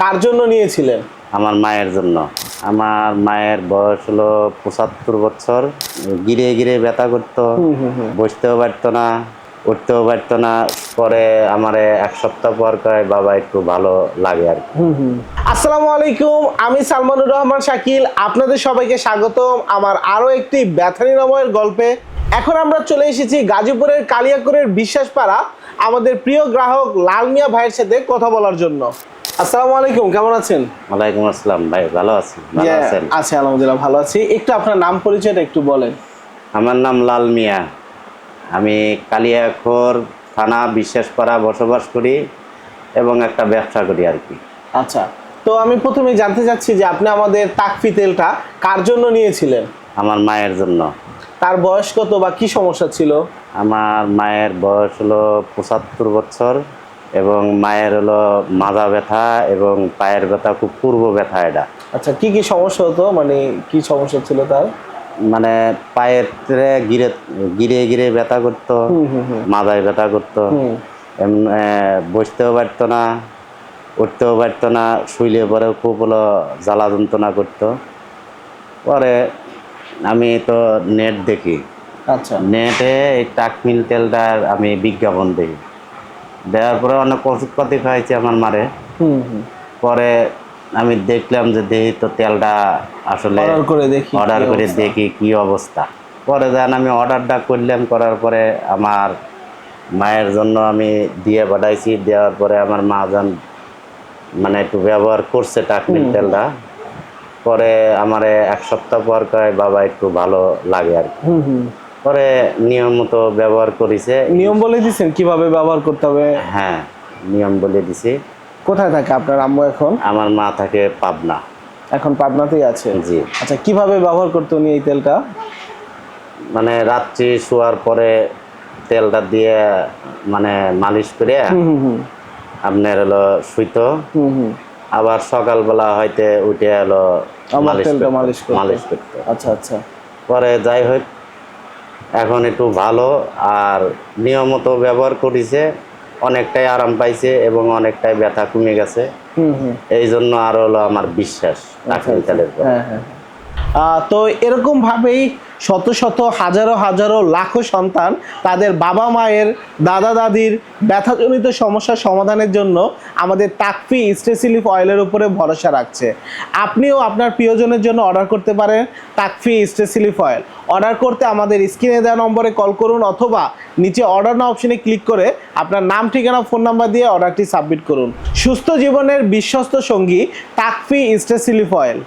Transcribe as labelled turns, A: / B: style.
A: কার জন্য নিয়েছিলেন?
B: আমার মায়ের জন্য। আমার মায়ের বয়স হলো ৭৫ বছর। গিরে গিরে ব্যথা করতো, বসতেও পারতো না, উঠতেও পারতো না। পরে আমার ১ সপ্তাহ পর কয় বাবা একটু ভালো লাগে আর কি।
A: আসসালামু আলাইকুম, আমি সালমানুর রহমান শাকিল। আপনাদের সবাইকে স্বাগতম আমার আরো একটি ব্যথা নিরাময়ের গল্পে। এখন আমরা চলে এসেছি গাজীপুরের কালিয়াকৈরের বিশ্বাসপাড়া আমাদের প্রিয় গ্রাহক লাল মিয়া ভাইয়ের সাথে কথা বলার জন্য। আসসালামু আলাইকুম, কেমন আছেন?
B: ওয়ালাইকুম আসসালাম ভাই, ভালো আছি। ভালো আছেন?
A: আছি আলহামদুলিল্লাহ, ভালো আছি। একটু আপনার নাম পরিচয়টা একটু বলেন।
B: আমার নাম লাল মিয়া। আমি কালিয়াকৈর থানা বিশ্বাসপাড়া বসবাস করি এবং একটা ব্যবসা করি আর কি।
A: আচ্ছা, তো আমি প্রথমে জানতে চাচ্ছি যে আপনি আমাদের তাকফি তেলটা কার জন্য নিয়েছিলেন?
B: আমার মায়ের জন্য।
A: তার বয়স কত বা কি সমস্যা ছিল?
B: আমার মায়ের বয়স হলো ৭৫ বছর এবং মায়ের হলো মাজা ব্যথা এবং পায়ের ব্যথা, খুব পূর্ব ব্যথা এটা।
A: আচ্ছা, কি কি সমস্যা হতো, মানে কি সমস্যা ছিল তার?
B: মানে পায়ের গিরে গিরে গিরে ব্যথা করতো, মাথায় ব্যথা করতো, বসতেও পারতো না, উঠতেও পারতো না, শুইলে পরে খুব হলো জ্বালা যন্ত্রণা করতো। পরে আমি তো নেট দেখি,
A: আচ্ছা,
B: নেটে এই টাকমিল তেলটার আমি বিজ্ঞাপন দেখি, দেওয়ার পরে অনেক ওষুধপাতি খাইছি আমার মারে। পরে আমি দেখলাম যে দেখি তো তেলটা আসলে অর্ডার করে দেখি কি অবস্থা। পরে যান আমি অর্ডারটা করলাম, করার পরে আমার মায়ের জন্য আমি দিয়ে পাঠাইছি। দেওয়ার পরে আমার মা যান মানে একটু ব্যবহার করছে টাকমিল তেলটা। পরে আমার ১ সপ্তাহ পর কয় বাবা একটু ভালো লাগে আর কি। পরে নিয়ম মতো ব্যবহার করেছে।
A: নিয়ম বলে দিয়েছেন কিভাবে ব্যবহার করতে হবে?
B: হ্যাঁ, নিয়ম বলে দিছি।
A: কোথায় থাকে আপনার আম্মু এখন?
B: আমার মা থাকে পাবনা।
A: এখন পাবনাতেই আছে?
B: জি।
A: আচ্ছা, কিভাবে ব্যবহার করতে উনি এই তেলটা?
B: মানে রাত্রি শোয়ার পরে তেলটা দিয়ে মানে মালিশ করে আপনার হলো শুইতো, আবার সকালবেলা হয়তো উঠে এলো মালিশ করতো।
A: আচ্ছা আচ্ছা।
B: পরে যাই হোক এখন একটু ভালো আর নিয়মিত ব্যবহার করেছে, অনেকটাই আরাম পাইছে এবং অনেকটাই ব্যথা কমে গেছে। এই জন্য আর হলো আমার বিশ্বাস টাকমিল তেলের উপর।
A: তো এরকম ভাবেই শত শত হাজারো হাজারো লাখো সন্তান তাদের বাবা মায়ের, দাদা দাদির ব্যথাজনিত সমস্যার সমাধানের জন্য আমাদের তাকফি স্ট্রেসিলিফ অয়েলের উপরে ভরসা রাখছে। আপনিও আপনার প্রিয়জনের জন্য অর্ডার করতে পারেন তাকফি স্ট্রেসিলিফ অয়েল। অর্ডার করতে আমাদের স্ক্রিনে দেওয়া নম্বরে কল করুন অথবা নিচে অর্ডার নাও অপশনে ক্লিক করে আপনার নাম, ঠিকানা, ফোন নাম্বার দিয়ে অর্ডারটি সাবমিট করুন। সুস্থ জীবনের বিশ্বস্ত সঙ্গী তাকফি স্ট্রেসিলিফ অয়েল।